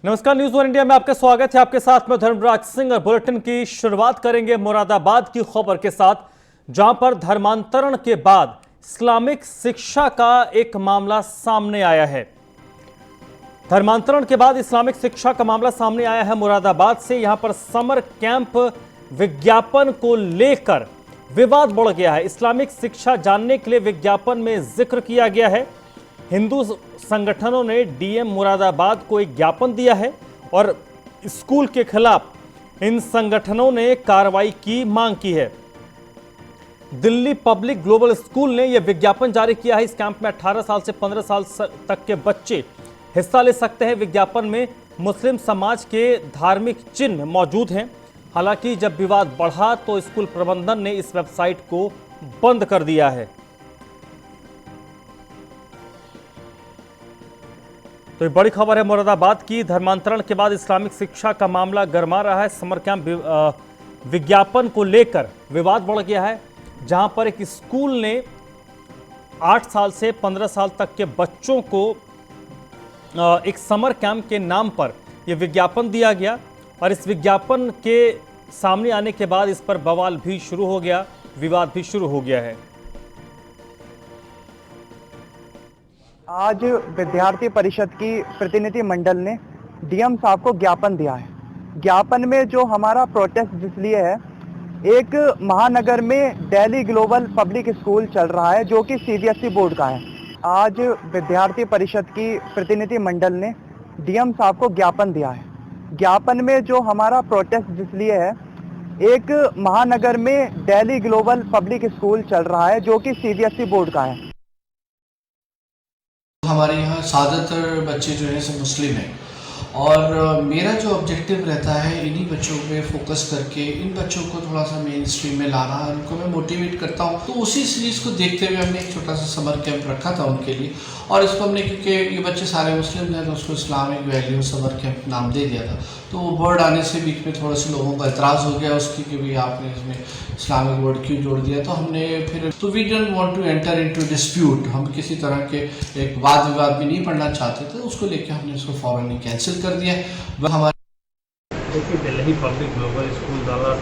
नमस्कार, news one India में आपका स्वागत है। आपके साथ में धर्मराज सिंह और बुलेटिन की शुरुआत करेंगे मुरादाबाद की खबर के साथ, जहां पर धर्मांतरण के बाद इस्लामिक शिक्षा का एक मामला सामने आया है। धर्मांतरण के बाद इस्लामिक शिक्षा का मामला सामने आया है मुरादाबाद से। यहां पर समर कैंप विज्ञापन को लेकर विवाद बढ़ गया है। इस्लामिक शिक्षा जानने के लिए विज्ञापन में जिक्र किया गया है। हिंदू संगठनों ने डीएम मुरादाबाद को एक ज्ञापन दिया है और स्कूल के खिलाफ इन संगठनों ने कार्रवाई की मांग की है। दिल्ली पब्लिक ग्लोबल स्कूल ने यह विज्ञापन जारी किया है। इस कैंप में 18 साल से 15 साल तक के बच्चे हिस्सा ले सकते हैं। विज्ञापन में मुस्लिम समाज के धार्मिक चिन्ह मौजूद हैं। हालांकि जब विवाद बढ़ा तो स्कूल प्रबंधन ने इस वेबसाइट को बंद कर दिया है। तो एक बड़ी खबर है मुरादाबाद की। धर्मांतरण के बाद इस्लामिक शिक्षा का मामला गरमा रहा है। समर कैंप विज्ञापन को लेकर विवाद बढ़ गया है, जहां पर एक स्कूल ने 8 साल से 15 साल तक के बच्चों को एक समर कैंप के नाम पर यह विज्ञापन दिया गया और इस विज्ञापन के सामने आने के बाद इस पर बवाल भी शुरू हो गया, विवाद भी शुरू हो गया है। आज विद्यार्थी परिषद की प्रतिनिधि मंडल ने डीएम साहब को ज्ञापन दिया है। ज्ञापन में जो हमारा प्रोटेस्ट इसलिए है, एक महानगर में दिल्ली ग्लोबल पब्लिक स्कूल चल रहा है जो कि सीबीएसई बोर्ड का है। आज विद्यार्थी परिषद की प्रतिनिधि मंडल ने डीएम साहब को ज्ञापन दिया है। ज्ञापन में जो हमारा प्रोटेस्ट इसलिए है, एक महानगर में दिल्ली ग्लोबल पब्लिक स्कूल चल रहा है जो कि सीबीएसई बोर्ड का है। हमारे यहाँ ज़्यादातर बच्चे जो हैं सब मुस्लिम हैं और मेरा जो ऑब्जेक्टिव रहता है इन्हीं बच्चों पे फोकस करके इन बच्चों को थोड़ा सा मेन स्ट्रीम में लाना, उनको मैं मोटिवेट करता हूँ। तो उसी सीरीज़ को देखते हुए हमने एक छोटा सा समर कैंप रखा था उनके लिए और इसको हमने, क्योंकि ये बच्चे सारे मुस्लिम हैं तो उसको इस्लामिक वैल्यू समर कैंप नाम दे दिया था। तो वो वर्ड आने से बीच में थोड़ा सा लोगों का एतराज़ हो गया उसकी कि भाई आपने इसमें इस्लामिक वर्ड क्यों जोड़ दिया। तो हमने फिर तो we don't want to enter into dispute, हम किसी तरह के एक वाद विवाद में नहीं पढ़ना चाहते थे, उसको लेकर हमने उसको फौरन ही कैंसिल कर दिया। वह हमारे देखिए, दिल्ली पब्लिक ग्लोबल स्कूल द्वारा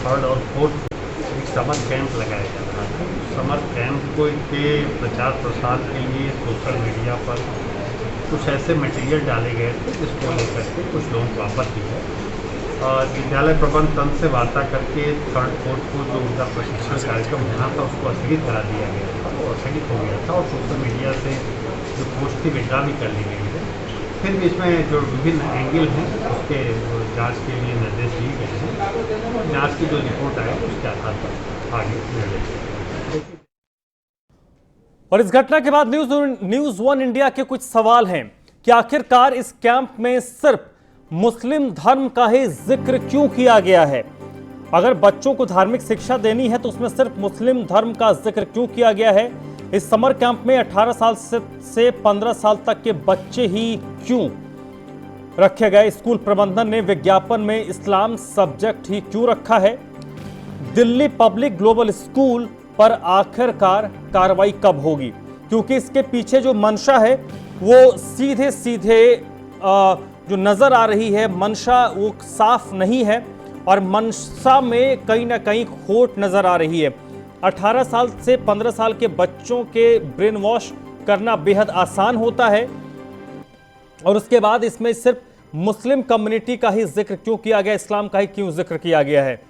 3rd और 4th एक समर कैंप लगाया जा रहा है। समर कैंप को के प्रचार प्रसार के लिए सोशल मीडिया पर कुछ ऐसे मटेरियल डाले गए थे जिसको लेकर के कुछ लोगों को आपत्ति है और विद्यालय प्रबंध तंत्र से वार्ता करके 3rd 4th को जो उनका प्रशिक्षण कार्यक्रम होना था उसको स्थगित करा दिया गया था और स्थगित हो गया था और सोशल मीडिया से जो पोस्ट थी विड्रा भी कर ली गई है। फिर भी इसमें जो विभिन्न एंगल हैं उसके जांच के लिए निर्देश दिए गए हैं। जांच की जो रिपोर्ट आए उसके आधार पर आगे निर्देश। और इस घटना के बाद न्यूज़ वन इंडिया के कुछ सवाल हैं कि आखिरकार इस कैंप में सिर्फ मुस्लिम धर्म का ही जिक्र क्यों किया गया है। अगर बच्चों को धार्मिक शिक्षा देनी है तो उसमें सिर्फ मुस्लिम धर्म का जिक्र क्यों किया गया है। इस समर कैंप में 18 साल से 15 साल तक के बच्चे ही क्यों रखे गए। स्कूल प्रबंधन ने विज्ञापन में इस्लाम सब्जेक्ट ही क्यों रखा है। दिल्ली पब्लिक ग्लोबल स्कूल पर आखिरकार कार्रवाई कब होगी, क्योंकि इसके पीछे जो मंशा है वो सीधे सीधे जो नजर आ रही है, मंशा वो साफ नहीं है और मंशा में कहीं ना कहीं खोट नजर आ रही है। 18 साल से 15 साल के बच्चों के ब्रेन वॉश करना बेहद आसान होता है और उसके बाद इसमें सिर्फ मुस्लिम कम्युनिटी का ही जिक्र क्यों किया गया, इस्लाम का ही क्यों जिक्र किया गया है।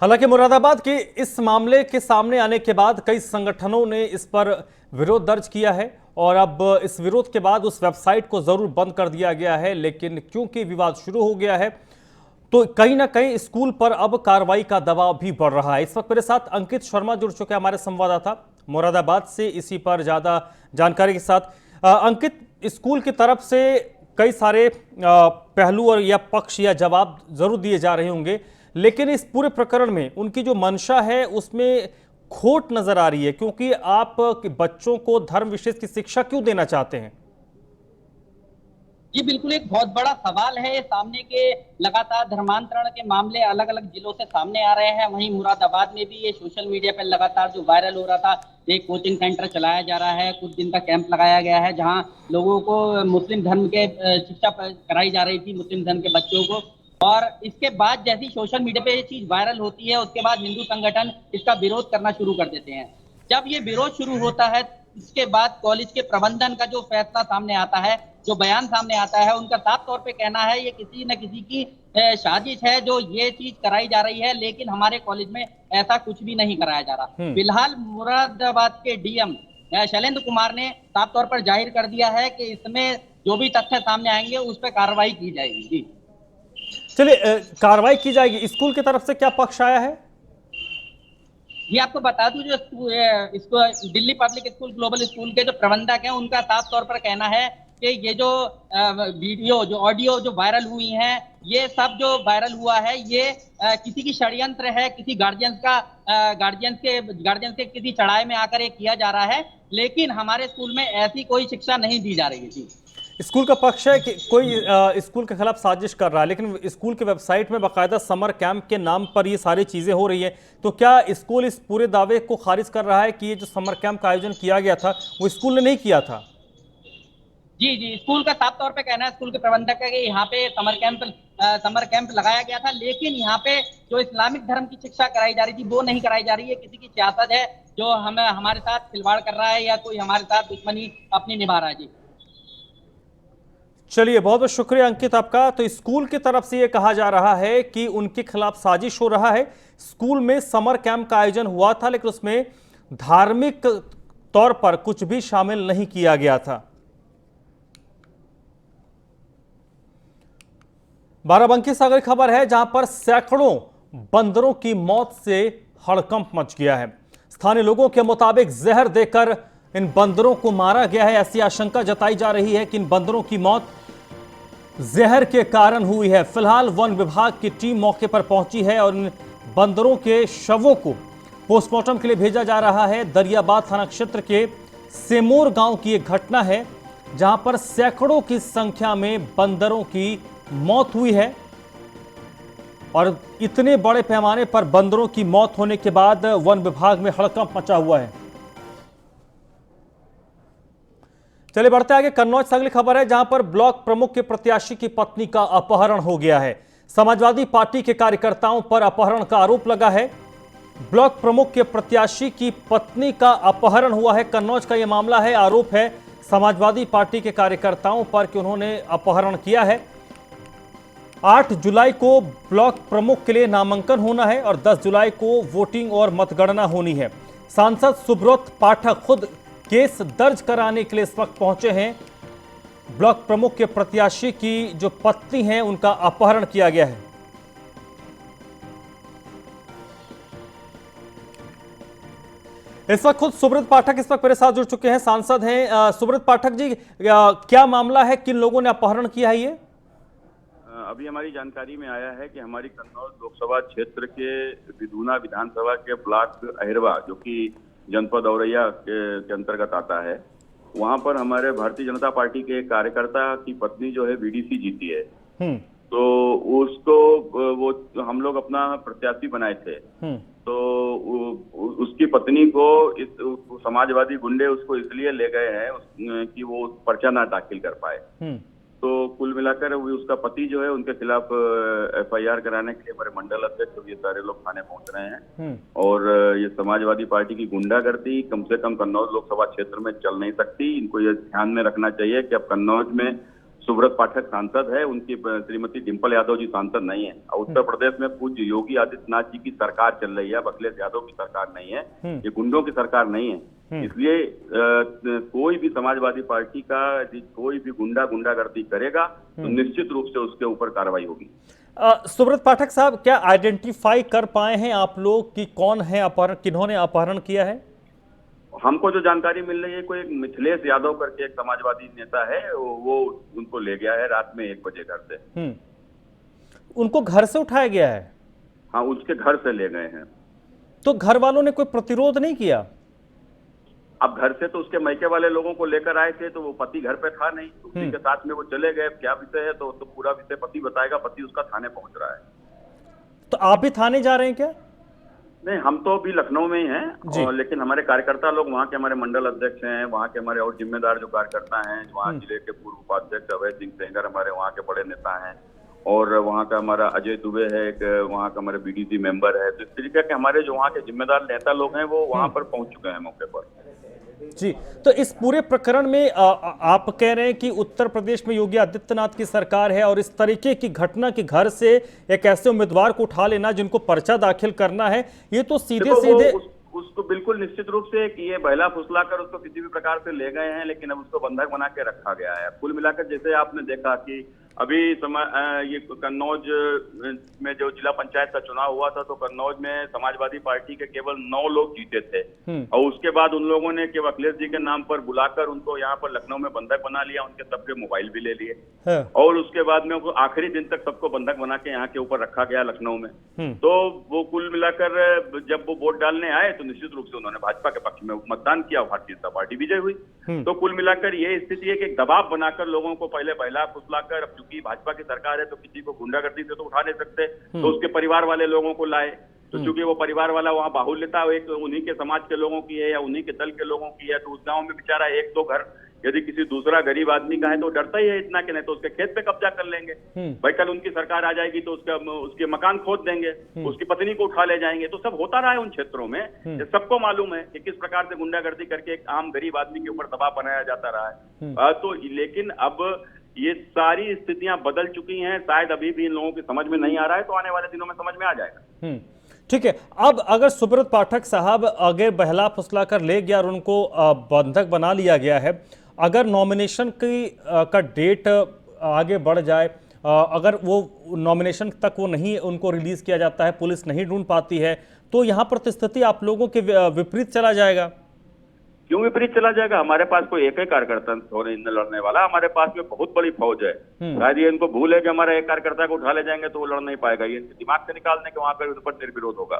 हालांकि मुरादाबाद के इस मामले के सामने आने के बाद कई संगठनों ने इस पर विरोध दर्ज किया है और अब इस विरोध के बाद उस वेबसाइट को जरूर बंद कर दिया गया है, लेकिन क्योंकि विवाद शुरू हो गया है तो कहीं ना कहीं स्कूल पर अब कार्रवाई का दबाव भी बढ़ रहा है। इस वक्त मेरे साथ अंकित शर्मा जुड़ चुके हैं, हमारे संवाददाता मुरादाबाद से, इसी पर ज्यादा जानकारी के साथ। अंकित, स्कूल की तरफ से कई सारे पहलू और या पक्ष या जवाब जरूर दिए जा रहे होंगे, लेकिन इस पूरे प्रकरण में उनकी जो मंशा है उसमें खोट नजर आ रही है, क्योंकि आप बच्चों को धर्म विशेष की शिक्षा क्यों देना चाहते हैं? ये बिल्कुल एक बहुत बड़ा सवाल है। सामने के लगातार धर्मांतरण के मामले अलग अलग जिलों से सामने आ रहे हैं। वहीं मुरादाबाद में भी ये सोशल मीडिया पर लगातार जो वायरल हो रहा था, एक कोचिंग सेंटर चलाया जा रहा है, कुछ दिन का कैंप लगाया गया है जहां लोगों को मुस्लिम धर्म के शिक्षा कराई जा रही थी, मुस्लिम धर्म के बच्चों को। और इसके बाद जैसी सोशल मीडिया पे ये चीज वायरल होती है, उसके बाद हिंदू संगठन इसका विरोध करना शुरू कर देते हैं। जब ये विरोध शुरू होता है, इसके बाद कॉलेज के प्रबंधन का जो फैसला सामने आता है, जो बयान सामने आता है, उनका साफ तौर पे कहना है ये किसी न किसी की साजिश है जो ये चीज कराई जा रही है, लेकिन हमारे कॉलेज में ऐसा कुछ भी नहीं कराया जा रहा। फिलहाल मुरादाबाद के डीएम शैलेंद्र कुमार ने साफ तौर पर जाहिर कर दिया है कि इसमें जो भी तथ्य सामने आएंगे उस पर कार्रवाई की जाएगी। जी चलिए, कार्रवाई की जाएगी। स्कूल की तरफ से क्या पक्ष आया है? ये आपको बता दूं, जो इसको Delhi public school global school के जो प्रबंधक हैं, उनका साफ तौर पर कहना है कि ये जो वीडियो, जो ऑडियो जो वायरल हुई हैं, ये सब जो वायरल हुआ है, ये किसी की षड्यंत्र है, किसी गार्जियंस के किसी चढ़ाई में आकर ये किया जा रहा है, लेकिन हमारे स्कूल में ऐसी कोई शिक्षा नहीं दी जा रही थी। स्कूल का पक्ष है कि कोई स्कूल के खिलाफ साजिश कर रहा है, लेकिन स्कूल के वेबसाइट में बाकायदा समर कैंप के नाम पर ये सारी चीजें हो रही हैं। तो क्या स्कूल इस पूरे दावे को खारिज कर रहा है कि ये जो समर कैंप का आयोजन किया गया था वो स्कूल ने नहीं किया था? जी, स्कूल का साफ तौर पे कहना है, स्कूल के प्रबंधक का, कि यहाँ पे समर कैंप लगाया गया था, लेकिन यहाँ पे जो इस्लामिक धर्म की शिक्षा कराई जा रही थी वो नहीं कराई जा रही है। किसी की सियासत है जो हमारे साथ खिलवाड़ कर रहा है या कोई हमारे साथ दुश्मनी अपनी निभा रहा है। जी चलिए, बहुत बहुत शुक्रिया अंकित आपका। तो स्कूल की तरफ से ये कहा जा रहा है कि उनके खिलाफ साजिश हो रहा है। स्कूल में समर कैंप का आयोजन हुआ था, लेकिन उसमें धार्मिक तौर पर कुछ भी शामिल नहीं किया गया था। बाराबंकी से अगली खबर है, जहां पर सैकड़ों बंदरों की मौत से हड़कंप मच गया है। स्थानीय लोगों के मुताबिक जहर देकर इन बंदरों को मारा गया है। ऐसी आशंका जताई जा रही है कि इन बंदरों की मौत जहर के कारण हुई है। फिलहाल वन विभाग की टीम मौके पर पहुंची है और इन बंदरों के शवों को पोस्टमार्टम के लिए भेजा जा रहा है। दरियाबाद थाना क्षेत्र के सेमोर गांव की एक घटना है, जहां पर सैकड़ों की संख्या में बंदरों की मौत हुई है। और इतने बड़े पैमाने पर बंदरों की मौत होने के बाद वन विभाग में हड़कंप मचा हुआ है। चलिए बढ़ते आगे। कन्नौज से अगली खबर है, जहां पर ब्लॉक प्रमुख के प्रत्याशी की पत्नी का अपहरण हो गया है। समाजवादी पार्टी के कार्यकर्ताओं पर अपहरण का आरोप लगा है। ब्लॉक प्रमुख के प्रत्याशी की पत्नी का अपहरण हुआ है। कन्नौज का यह मामला है। आरोप है समाजवादी पार्टी के कार्यकर्ताओं पर कि उन्होंने अपहरण किया है। 8 जुलाई को ब्लॉक प्रमुख के लिए नामांकन होना है और 10 जुलाई को वोटिंग और मतगणना होनी है। सांसद सुब्रत पाठक खुद केस दर्ज कराने के लिए इस वक्त पहुंचे हैं। ब्लॉक प्रमुख के प्रत्याशी की जो पत्नी है, उनका अपहरण किया गया है। इस वक्त खुद सुब्रत पाठक इस वक्त मेरे साथ जुड़ चुके हैं, सांसद हैं। सुब्रत पाठक जी, क्या मामला है, किन लोगों ने अपहरण किया है? ये अभी हमारी जानकारी में आया है कि हमारी कन्नौज लोकसभा क्षेत्र के विधूना विधानसभा के ब्लॉक अहिरवा, जो कि जनपद औरैया के अंतर्गत आता है, वहां पर हमारे भारतीय जनता पार्टी के एक कार्यकर्ता की पत्नी जो है बीडीसी जीती है। तो उसको वो हम लोग अपना प्रत्याशी बनाए थे। तो उसकी पत्नी को इस समाजवादी गुंडे उसको इसलिए ले गए हैं कि वो पर्चा ना दाखिल कर पाए। तो कुल मिलाकर उसका पति जो है, उनके खिलाफ एफआईआर कराने के लिए हमारे मंडल अध्यक्ष ये सारे लोग थाने पहुंच रहे हैं। और ये समाजवादी पार्टी की गुंडागर्दी कम से कम कन्नौज लोकसभा क्षेत्र में चल नहीं सकती। इनको ये ध्यान में रखना चाहिए कि अब कन्नौज में सुब्रत पाठक सांसद है, उनकी श्रीमती डिंपल यादव जी सांसद नहीं है। और उत्तर प्रदेश में पूज्य योगी आदित्यनाथ जी की सरकार चल रही है, अखिलेश यादव की सरकार नहीं है, ये गुंडों की सरकार नहीं है। इसलिए कोई भी समाजवादी पार्टी का कोई भी गुंडागर्दी करेगा तो निश्चित रूप से उसके ऊपर कार्रवाई होगी। सुब्रत पाठक साहब, क्या आइडेंटिफाई कर पाए हैं आप लोग कि कौन है अपहरण, किन्होंने अपहरण किया है? हमको जो जानकारी मिल रही है, कोई एक मिथिलेश यादव करके एक समाजवादी नेता है, वो उनको ले गया है रात में 1 बजे घर से। उनको घर से उठाया गया है? हाँ, उसके घर से ले गए हैं। तो घर वालों ने कोई प्रतिरोध नहीं किया? अब घर से तो उसके मायके वाले लोगों को लेकर आए थे, तो वो पति घर पे था नहीं, उसी के साथ में वो चले गए। क्या विषय है तो पूरा विषय पति बताएगा। पति उसका थाने पहुंच रहा है। तो आप भी थाने जा रहे हैं क्या? नहीं, हम तो अभी लखनऊ में ही हैं, और लेकिन हमारे कार्यकर्ता लोग वहाँ के हमारे मंडल अध्यक्ष हैं, वहाँ के हमारे और जिम्मेदार जो कार्यकर्ता हैं, वहाँ जिले के पूर्व उपाध्यक्ष अभय सिंह सेंगर हमारे वहाँ के बड़े नेता हैं, और वहाँ का हमारा अजय दुबे है, एक वहाँ का हमारे बीडीसी मेंबर है। तो इस तरीके के हमारे जो वहाँ के जिम्मेदार नेता लोग हैं वो वहाँ पर पहुंच चुके हैं मौके पर। जी, तो इस पूरे प्रकरण में आप कह रहे हैं कि उत्तर प्रदेश में योगी आदित्यनाथ की सरकार है, और इस तरीके की घटना के घर से एक ऐसे उम्मीदवार को उठा लेना जिनको पर्चा दाखिल करना है, ये तो सीधे सीधे उसको बिल्कुल निश्चित रूप से कि ये बहला फुसलाकर उसको किसी भी प्रकार से ले गए हैं, लेकिन अब उसको बंधक बना के रखा गया है। कुल मिलाकर जैसे आपने देखा कि अभी ये कन्नौज में जो जिला पंचायत का चुनाव हुआ था, तो कन्नौज में समाजवादी पार्टी के केवल 9 लोग जीते थे, और उसके बाद उन लोगों ने केवल अखिलेश जी के नाम पर बुलाकर उनको यहाँ पर लखनऊ में बंधक बना लिया, उनके सबके मोबाइल भी ले लिए, और उसके बाद में आखिरी दिन तक सबको बंधक बना के यहाँ के ऊपर रखा गया लखनऊ में। तो वो कुल मिलाकर जब वो वोट डालने आए तो निश्चित रूप से उन्होंने भाजपा के पक्ष में मतदान किया, भारतीय जनता पार्टी विजय हुई। तो कुल मिलाकर ये स्थिति है कि एक दबाव बनाकर लोगों को पहले बहला फुसलाकर, अब चूंकि भाजपा की सरकार है तो किसी को गुंडागर्दी से तो उठा नहीं सकते, तो उसके परिवार वाले लोगों को लाए। तो चूंकि वो परिवार वाला वहाँ बाहुल्यता एक उन्हीं के समाज के लोगों की है या उन्हीं के दल के लोगों की है, तो उस गांव में बेचारा 1-2 घर यदि किसी दूसरा गरीब आदमी का है तो डरता ही है इतना कि नहीं तो उसके खेत पे कब्जा कर लेंगे। भाई कल उनकी सरकार आ जाएगी तो उसके मकान खोद देंगे, उसकी पत्नी को उठा ले जाएंगे। तो सब होता रहा है उन क्षेत्रों में, ये सबको मालूम है कि किस प्रकार से गुंडागर्दी करके एक आम गरीब आदमी के ऊपर दबाव बनाया जाता रहा है। तो लेकिन अब ये सारी स्थितियां बदल चुकी हैं, शायद अभी भी इन लोगों की समझ में नहीं आ रहा है, तो आने वाले दिनों में समझ में आ जाएगा। ठीक है। अब अगर सुब्रत पाठक साहब आगे बहला फुसला कर ले गया और उनको बंधक बना लिया गया है, अगर नॉमिनेशन का डेट आगे बढ़ जाए, अगर वो नॉमिनेशन तक वो नहीं उनको रिलीज किया जाता है, पुलिस नहीं ढूंढ पाती है, तो यहाँ पर तो स्थिति आप लोगों के विपरीत चला जाएगा। क्यों विपरीत चला जाएगा? हमारे पास कोई एक ही कार्यकर्ता लड़ने वाला, हमारे पास में बहुत बड़ी फौज है। शायद ये इनको भूल है कि हमारा एक कार्यकर्ता को उठा ले जाएंगे तो वो लड़ नहीं पाएगा, ये दिमाग से निकालने के वहां पर उन पर निर्विरोध होगा।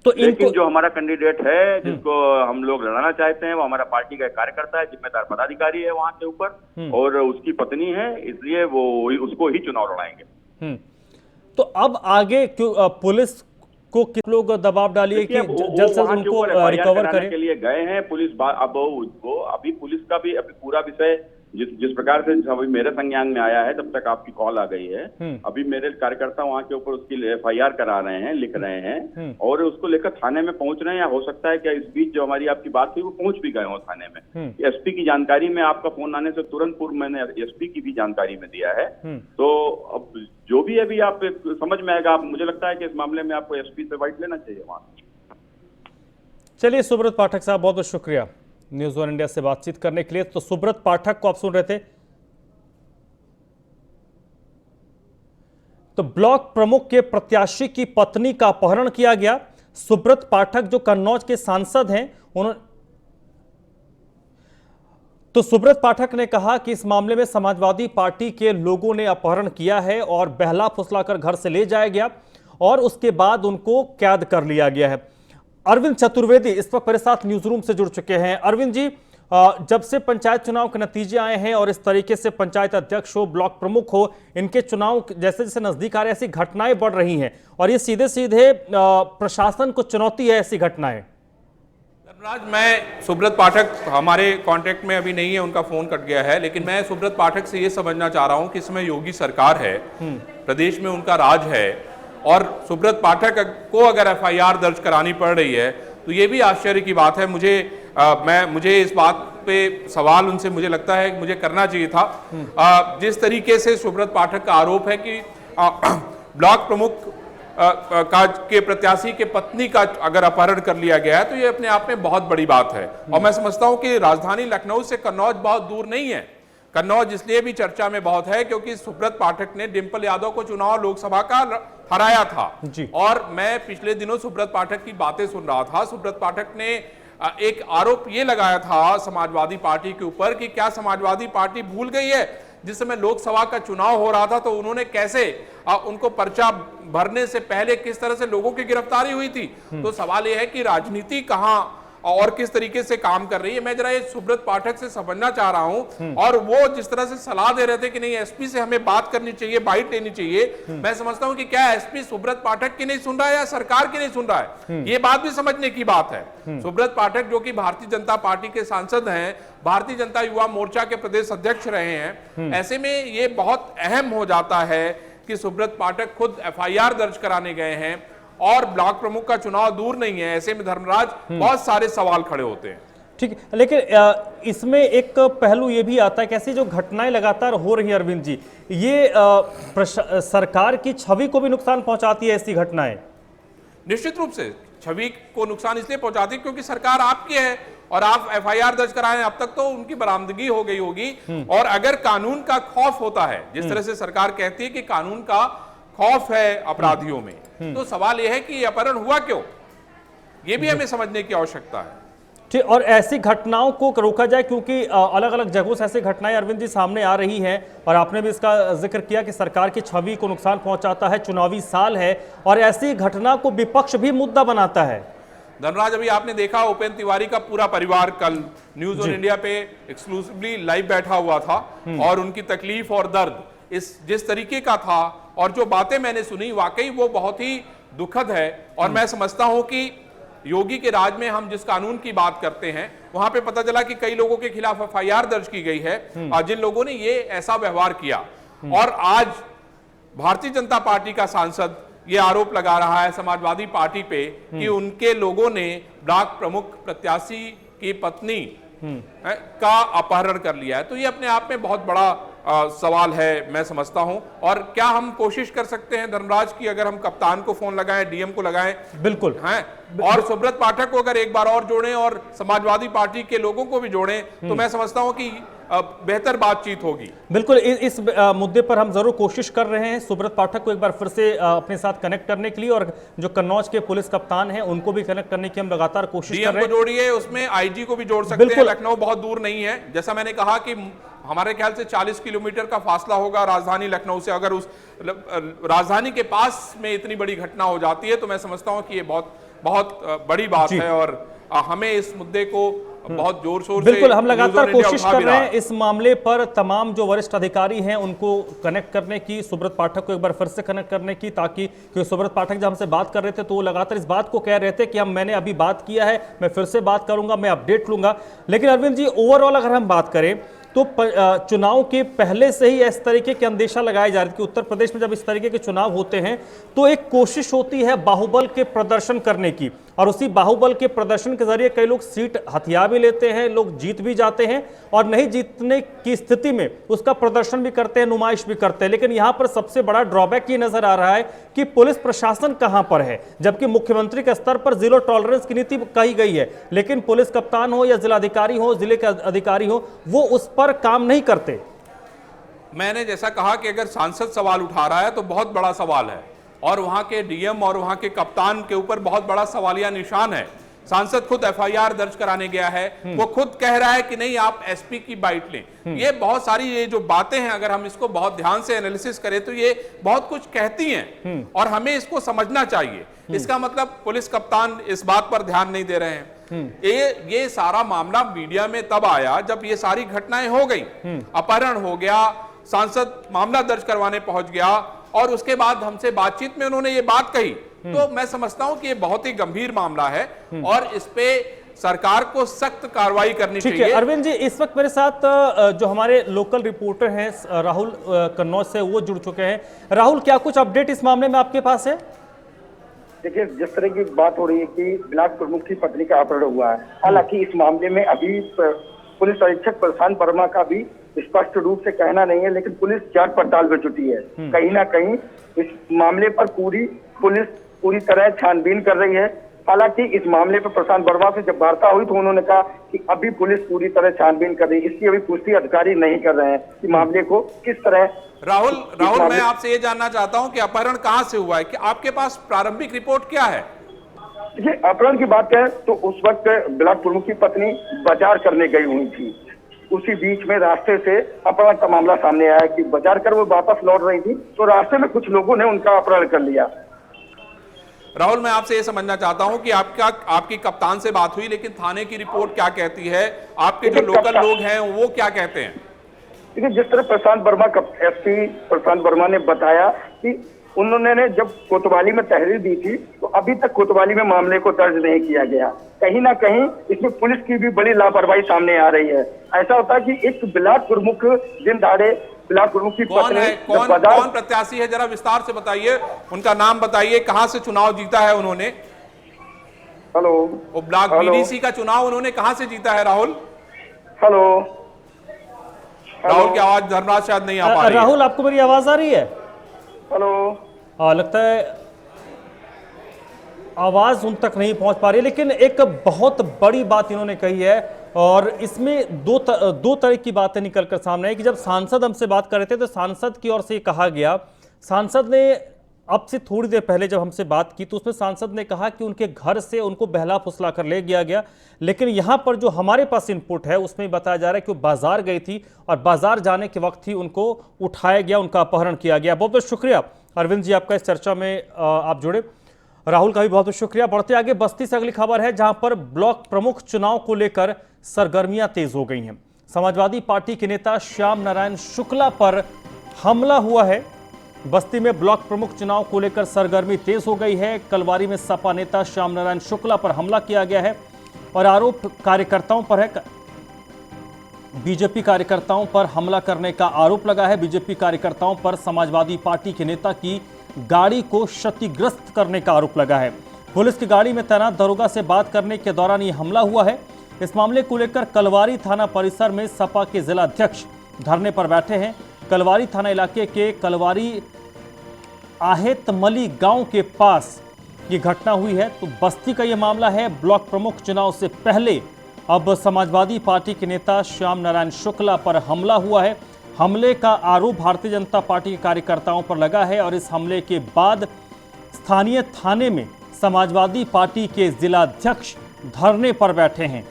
तो लेकिन जो हमारा कैंडिडेट है जिसको हम लोग लड़ाना चाहते हैं वो हमारा पार्टी का एक कार्यकर्ता है, जिम्मेदार पदाधिकारी है वहां के ऊपर, और उसकी पत्नी है, इसलिए वो उसको ही चुनाव लड़ाएंगे। तो अब आगे क्यों पुलिस को किस लोग दबाव डालिए कि जल्द से जल्द उनको रिकवर करें? के लिए गए हैं पुलिस। अब वो अभी पुलिस का भी अभी पूरा विषय जिस प्रकार से अभी मेरे संज्ञान में आया है, तब तक आपकी कॉल आ गई है। अभी मेरे कार्यकर्ता वहाँ के ऊपर उसकी FIR करा रहे हैं, लिख रहे हैं, और उसको लेकर थाने में पहुंच रहे हैं। या हो सकता है कि इस बीच जो हमारी आपकी बात हुई वो पहुंच भी गए हो थाने में। SP की जानकारी में आपका फोन आने से तुरंत पूर्व मैंने SP की भी जानकारी में दिया है। तो अब जो भी अभी आप समझ में आएगा, मुझे लगता है कि इस मामले में आपको SP से वाइट लेना चाहिए वहां। चलिए सुब्रत पाठक साहब, बहुत बहुत शुक्रिया न्यूज़ 1 इंडिया से बातचीत करने के लिए। तो सुब्रत पाठक को आप सुन रहे थे। तो ब्लॉक प्रमुख के प्रत्याशी की पत्नी का अपहरण किया गया। सुब्रत पाठक जो कन्नौज के सांसद हैं, तो सुब्रत पाठक ने कहा कि इस मामले में समाजवादी पार्टी के लोगों ने अपहरण किया है और बहला फुसलाकर घर से ले जाया गया और उसके बाद उनको कैद कर लिया गया है। अरविंद चतुर्वेदी इस वक्त मेरे साथ न्यूज रूम से जुड़ चुके हैं। अरविंद जी, जब से पंचायत चुनाव के नतीजे आए हैं और इस तरीके से पंचायत अध्यक्ष हो, ब्लॉक प्रमुख हो, इनके चुनाव जैसे जैसे नजदीक आ रहे ऐसी घटनाएं बढ़ रही हैं और ये सीधे सीधे प्रशासन को चुनौती है ऐसी घटनाएं। धर्मराज, मैं सुब्रत पाठक हमारे कांटेक्ट में अभी नहीं है, उनका फोन कट गया है, लेकिन मैं सुब्रत पाठक से ये समझना चाह रहा हूं कि इसमें योगी सरकार है, प्रदेश में उनका राज है, और सुब्रत पाठक को अगर FIR दर्ज करानी पड़ रही है तो ये भी आश्चर्य की बात है। मुझे इस बात पे सवाल उनसे मुझे लगता है मुझे करना चाहिए था। जिस तरीके से सुब्रत पाठक का आरोप है कि ब्लॉक प्रमुख के प्रत्याशी के पत्नी का अगर अपहरण कर लिया गया है, तो ये अपने आप में बहुत बड़ी बात है। और मैं समझता हूं कि राजधानी लखनऊ से कन्नौज बहुत दूर नहीं है। कन्नौज इसलिए भी चर्चा में बहुत है क्योंकि सुब्रत पाठक ने डिंपल यादव को चुनाव लोकसभा का हराया था और मैं पिछले दिनों सुब्रत पाठक की बातें सुन रहा था। सुब्रत पाठक ने एक आरोप ये लगाया था समाजवादी पार्टी के ऊपर कि क्या समाजवादी पार्टी भूल गई है जिस समय लोकसभा का चुनाव हो रहा था तो उन्होंने कैसे उनको पर्चा भरने से पहले किस तरह से लोगों की गिरफ्तारी हुई थी। तो सवाल यह है कि राजनीति कहां और किस तरीके से काम कर रही है। मैं जरा ये सुब्रत पाठक से समझना चाह रहा हूं, और वो जिस तरह से सलाह दे रहे थे कि नहीं एसपी से हमें बात करनी चाहिए, बाइट लेनी चाहिए, मैं समझता हूं कि क्या एसपी सुब्रत पाठक की नहीं सुन रहा है या सरकार की नहीं सुन रहा है, ये बात भी समझने की बात है। सुब्रत पाठक जो कि भारतीय जनता पार्टी के सांसद हैं, भारतीय जनता युवा मोर्चा के प्रदेश अध्यक्ष रहे हैं, ऐसे में ये बहुत अहम हो जाता है कि सुब्रत पाठक खुद एफआईआर दर्ज कराने गए हैं और ब्लॉक प्रमुख का चुनाव दूर नहीं है। ऐसे में धर्मराज बहुत सारे सवाल खड़े होते हैं। ठीक है, लेकिन इसमें एक पहलू ये भी आता है कि ऐसी जो घटनाएं लगातार हो रही है अरविंद जी, ये सरकार की छवि को भी नुकसान पहुंचाती है ऐसी घटनाएं। निश्चित रूप से छवि को नुकसान इसलिए पहुंचाती है क्योंकि सरकार आपकी है और आप एफआईआर दर्ज कराएं, अब तक तो उनकी बरामदगी हो गई होगी। और अगर कानून का खौफ होता है, जिस तरह से सरकार कहती है कि कानून का खौफ है अपराधियों में, तो सवाल यह है कि अपहरण हुआ क्यों, यह भी हमें समझने की आवश्यकता है। ठीक, और ऐसी घटनाओं को रोका जाए क्योंकि अलग अलग जगहों से ऐसी घटनाएं अरविंद जी सामने आ रही हैं, और आपने भी इसका जिक्र किया कि सरकार की छवि को नुकसान पहुंचाता है, चुनावी साल है और ऐसी घटना को विपक्ष भी मुद्दा बनाता है। धनराज, अभी आपने देखा उपेंद्र तिवारी का पूरा परिवार कल न्यूज ऑन इंडिया पे एक्सक्लूसिवली लाइव बैठा हुआ था, और उनकी तकलीफ और दर्द इस जिस तरीके का था और जो बातें मैंने सुनी, वाकई वो बहुत ही दुखद है। और मैं समझता हूं कि योगी के राज में हम जिस कानून की बात करते हैं, वहां पे पता चला कि कई लोगों के खिलाफ एफआईआर दर्ज की गई है और जिन लोगों ने ये ऐसा व्यवहार किया, और आज भारतीय जनता पार्टी का सांसद ये आरोप लगा रहा है समाजवादी पार्टी पे कि उनके लोगों ने ब्लॉक प्रमुख प्रत्याशी की पत्नी का अपहरण कर लिया है। तो ये अपने आप में बहुत बड़ा सवाल है, मैं समझता हूं। और क्या हम कोशिश कर सकते हैं धर्मराज की, अगर हम कप्तान को फोन लगाएं, डीएम को लगाएं, बिल्कुल हैं, और सुब्रत पाठक को अगर एक बार और जोड़ें और समाजवादी पार्टी के लोगों को भी जोड़ें, तो मैं समझता हूं कि बेहतर बातचीत होगी। बिल्कुल, इस मुद्दे पर हम जरूर कोशिश कर रहे हैं सुब्रत पाठक को एक बार फिर से अपने साथ कनेक्ट करने के लिए, और जो कन्नौज के पुलिस कप्तान हैं उनको भी कनेक्ट करने की हम लगातार कोशिश कर रहे हैं। डीएम को जोड़िए, उसमें आईजी को भी जोड़ सकते हैं। लखनऊ बहुत दूर नहीं है, जैसा मैंने कहा कि हमारे ख्याल से 40 किलोमीटर का फासला होगा राजधानी लखनऊ से। अगर उस राजधानी के पास में इतनी बड़ी घटना हो जाती है तो मैं समझता हूं कि ये बहुत बहुत बड़ी बात है, और हमें इस मुद्दे को बहुत जोर शोर से, बिल्कुल हम लगातार कोशिश कर रहे हैं इस मामले पर तमाम जो वरिष्ठ अधिकारी हैं उनको कनेक्ट करने की, सुब्रत पाठक को एक बार फिर से कनेक्ट करने की, ताकि क्योंकि सुब्रत पाठक जब हमसे बात कर रहे थे तो वो लगातार इस बात को कह रहे थे कि मैंने अभी बात किया है, मैं फिर से बात करूंगा, मैं अपडेट लूंगा। लेकिन अरविंद जी, ओवरऑल अगर हम बात करें तो चुनाव के पहले से ही इस तरीके के अंदेशा लगाए जा रहे थे कि उत्तर प्रदेश में जब इस तरीके के चुनाव होते हैं तो एक कोशिश होती है बाहुबल के प्रदर्शन करने की, और उसी बाहुबल के प्रदर्शन के जरिए कई लोग सीट हथिया भी लेते हैं, लोग जीत भी जाते हैं, और नहीं जीतने की स्थिति में उसका प्रदर्शन भी करते हैं, नुमाइश भी करते हैं। लेकिन यहां पर सबसे बड़ा ड्रॉबैक ये नजर आ रहा है कि पुलिस प्रशासन कहां पर है, जबकि मुख्यमंत्री के स्तर पर जीरो टॉलरेंस की नीति कही गई है, लेकिन पुलिस कप्तान हो या जिलाधिकारी हो, जिले के अधिकारी हो, वो उस पर काम नहीं करते। मैंने जैसा कहा कि अगर सांसद सवाल उठा रहा है तो बहुत बड़ा सवाल है, और वहां के डीएम और वहां के कप्तान के ऊपर बहुत बड़ा सवालिया निशान है। सांसद खुद एफआईआर दर्ज कराने गया है, वो खुद कह रहा है कि नहीं आप एसपी की बाइट लें। ये बहुत सारी ये जो बातें हैं, अगर हम इसको बहुत ध्यान से एनालिसिस करें तो ये बहुत कुछ कहती हैं, और हमें इसको समझना चाहिए। इसका मतलब पुलिस कप्तान इस बात पर ध्यान नहीं दे रहे हैं। ये सारा मामला मीडिया में तब आया जब ये सारी घटनाएं हो गई, अपहरण हो गया, सांसद मामला दर्ज करवाने पहुंच गया, और उसके बाद हमसे बातचीत में उन्होंने ये बात कही। तो मैं समझता हूं कि ये बहुत ही गंभीर मामला है और इस पे सरकार को सख्त कार्रवाई करनी चाहिए। अरविंद जी, इस वक्त मेरे साथ जो हमारे लोकल रिपोर्टर हैं राहुल कन्नौज से, वो जुड़ चुके हैं। राहुल, क्या कुछ अपडेट इस मामले में आपके पास है? देखिए, जिस तरह की बात हो रही है कि ब्लॉक प्रमुख की पत्नी का अपहरण हुआ है, हालांकि इस मामले में अभी पुलिस अधीक्षक प्रशांत वर्मा का भी स्पष्ट रूप से कहना नहीं है, लेकिन पुलिस जांच पड़ताल में जुटी है। कहीं ना कहीं इस मामले पर पुलिस पूरी तरह छानबीन कर रही है। हालांकि इस मामले पर प्रशांत वर्मा से जब वार्ता हुई तो उन्होंने कहा कि अभी पुलिस पूरी तरह छानबीन कर रही है, इसकी अभी पुष्टि अधिकारी नहीं कर रहे हैं कि मामले को किस तरह। राहुल, मैं आपसे ये जानना चाहता हूं कि अपहरण कहां से हुआ है, कि आपके पास प्रारंभिक रिपोर्ट क्या है? ये अपहरण की बात है तो उस वक्त ब्लॉक प्रमुख की पत्नी बाजार करने गई हुई थी, उसी बीच में रास्ते से अपहरण का मामला सामने आया कि बाजार कर वो वापस लौट रही थी तो रास्ते में कुछ लोगों ने उनका अपहरण कर लिया। राहुल, मैं आपसे ये समझना चाहता हूं कि आपकी कप्तान से बात हुई, लेकिन थाने की रिपोर्ट क्या कहती है? आपके जो लोकल लोग हैं वो क्या कहते हैं? देखिए, जिस तरह प्रशांत वर्मा एसपी प्रशांत वर्मा ने बताया कि उन्होंने जब कोतवाली में तहरीर दी थी तो अभी तक कोतवाली में मामले को दर्ज नहीं किया गया। कहीं ना कहीं इसमें पुलिस की भी बड़ी लापरवाही सामने आ रही है। ऐसा होता है कि एक ब्लॉक प्रमुख दिन दहाड़े ब्लॉक प्रमुख की कौन है, कौन प्रत्याशी है, जरा विस्तार से बताइए, उनका नाम बताइए, कहां से चुनाव जीता है उन्होंने? हेलो, वो ब्लॉक बीडीसी का चुनाव उन्होंने कहां से जीता है राहुल? हेलो, राहुल की आवाज धर्मराज शायद नहीं आ पा रही है। राहुल, आपको मेरी आवाज आ रही है? हेलो, लगता है आवाज उन तक नहीं पहुंच पा रही, लेकिन एक बहुत बड़ी बात इन्होंने कही है और इसमें दो तरह की बातें निकलकर सामने आई कि जब सांसद हमसे बात कर रहे थे तो सांसद की ओर से कहा गया, सांसद ने अब से थोड़ी देर पहले जब हमसे बात की तो उसमें सांसद ने कहा कि उनके घर से उनको बहला फुसला कर ले गया, लेकिन यहां पर जो हमारे पास इनपुट है उसमें बताया जा रहा है कि वो बाजार गई थी और बाजार जाने के वक्त ही उनको उठाया गया, उनका अपहरण किया गया। बहुत बहुत शुक्रिया अरविंद जी आपका इस चर्चा में आप जुड़े। राहुल का भी बहुत बहुत शुक्रिया। बढ़ते आगे बस्ती से अगली खबर है जहां पर ब्लॉक प्रमुख चुनाव को लेकर सरगर्मियां तेज हो गई हैं। समाजवादी पार्टी के नेता श्याम नारायण शुक्ला पर हमला हुआ है। बस्ती में ब्लॉक प्रमुख चुनाव को लेकर सरगर्मी तेज हो गई है। कलवारी में सपा नेता श्याम नारायण शुक्ला पर हमला किया गया है और आरोप कार्यकर्ताओं पर है। बीजेपी कार्यकर्ताओं पर हमला करने का आरोप लगा है। बीजेपी कार्यकर्ताओं पर समाजवादी पार्टी के नेता की गाड़ी को क्षतिग्रस्त करने का आरोप लगा है। पुलिस की गाड़ी में तैनात दरोगा से बात करने के दौरान यह हमला हुआ है। इस मामले को लेकर कलवारी थाना परिसर में सपा के जिला अध्यक्ष धरने पर बैठे हैं। कलवारी थाना इलाके के कलवारी आहेतमली गांव के पास ये घटना हुई है। तो बस्ती का ये मामला है। ब्लॉक प्रमुख चुनाव से पहले अब समाजवादी पार्टी के नेता श्याम नारायण शुक्ला पर हमला हुआ है। हमले का आरोप भारतीय जनता पार्टी के कार्यकर्ताओं पर लगा है और इस हमले के बाद स्थानीय थाने में समाजवादी पार्टी के जिला अध्यक्ष धरने पर बैठे हैं।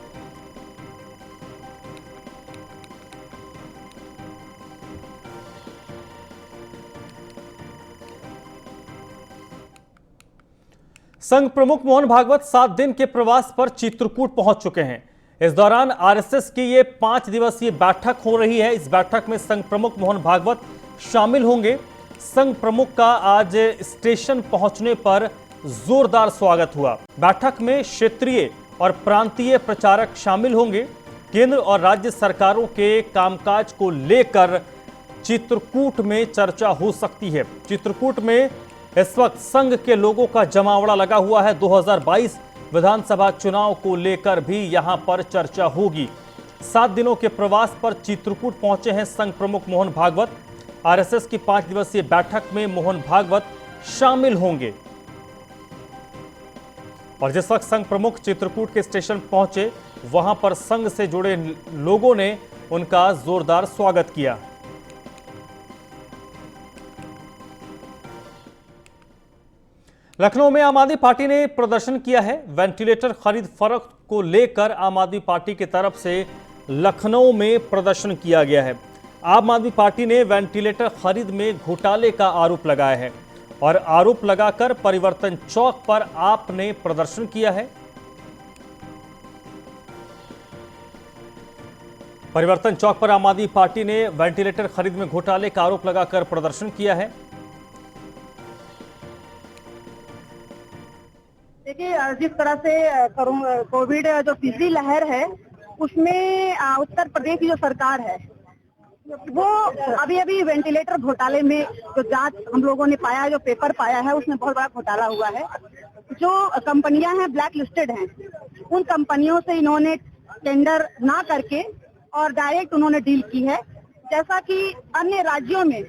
संघ प्रमुख मोहन भागवत 7 दिन के प्रवास पर चित्रकूट पहुंच चुके हैं। इस दौरान आरएसएस की ये 5 दिवसीय बैठक हो रही है। इस बैठक में संघ प्रमुख मोहन भागवत शामिल होंगे। संघ प्रमुख का आज स्टेशन पहुंचने पर जोरदार स्वागत हुआ। बैठक में क्षेत्रीय और प्रांतीय प्रचारक शामिल होंगे। केंद्र और राज्य सरकारों के कामकाज को लेकर चित्रकूट में चर्चा हो सकती है। चित्रकूट में इस वक्त संघ के लोगों का जमावड़ा लगा हुआ है। 2022 विधानसभा चुनाव को लेकर भी यहां पर चर्चा होगी। 7 दिनों के प्रवास पर चित्रकूट पहुंचे हैं संघ प्रमुख मोहन भागवत। आरएसएस की 5 दिवसीय बैठक में मोहन भागवत शामिल होंगे और जिस वक्त संघ प्रमुख चित्रकूट के स्टेशन पहुंचे वहां पर संघ से जुड़े लोगों ने उनका जोरदार स्वागत किया। लखनऊ में आम आदमी पार्टी ने प्रदर्शन किया है। वेंटिलेटर खरीद फर्क को लेकर आम आदमी पार्टी की तरफ से लखनऊ में प्रदर्शन किया गया है। आम आदमी पार्टी ने वेंटिलेटर खरीद में घोटाले का आरोप लगाया है और आरोप लगाकर परिवर्तन चौक पर आपने प्रदर्शन किया है। परिवर्तन चौक पर आम आदमी पार्टी ने वेंटिलेटर खरीद में घोटाले का आरोप लगाकर प्रदर्शन किया है। देखिए, जिस तरह से कोविड जो तीसरी लहर है उसमें उत्तर प्रदेश की जो सरकार है वो अभी वेंटिलेटर घोटाले में जो जांच हम लोगों ने पाया है, जो पेपर पाया है, उसमें बहुत बड़ा घोटाला हुआ है। जो कंपनियां हैं ब्लैक लिस्टेड हैं, उन कंपनियों से इन्होंने टेंडर ना करके और डायरेक्ट उन्होंने डील की है। जैसा कि अन्य राज्यों में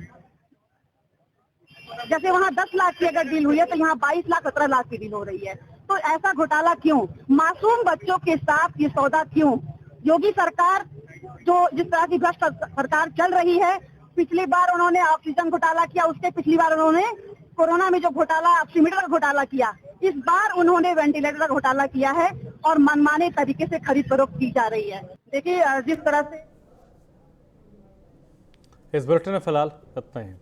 जैसे वहाँ 10 लाख की अगर डील हुई है तो यहाँ 22 लाख 17 लाख की डील हो रही है। तो ऐसा घोटाला क्यों? मासूम बच्चों के साथ ये सौदा क्यों? योगी सरकार जो जिस तरह की भ्रष्ट सरकार चल रही है, पिछली बार उन्होंने ऑक्सीजन घोटाला किया, उसके पिछली बार उन्होंने कोरोना में जो घोटाला ऑक्सीमीटर का घोटाला किया, इस बार उन्होंने वेंटिलेटर का घोटाला किया है और मनमाने तरीके से खरीद फरोख्त की जा रही है। देखिए, जिस तरह से इस बुलेटिन में फिलहाल इतना ही।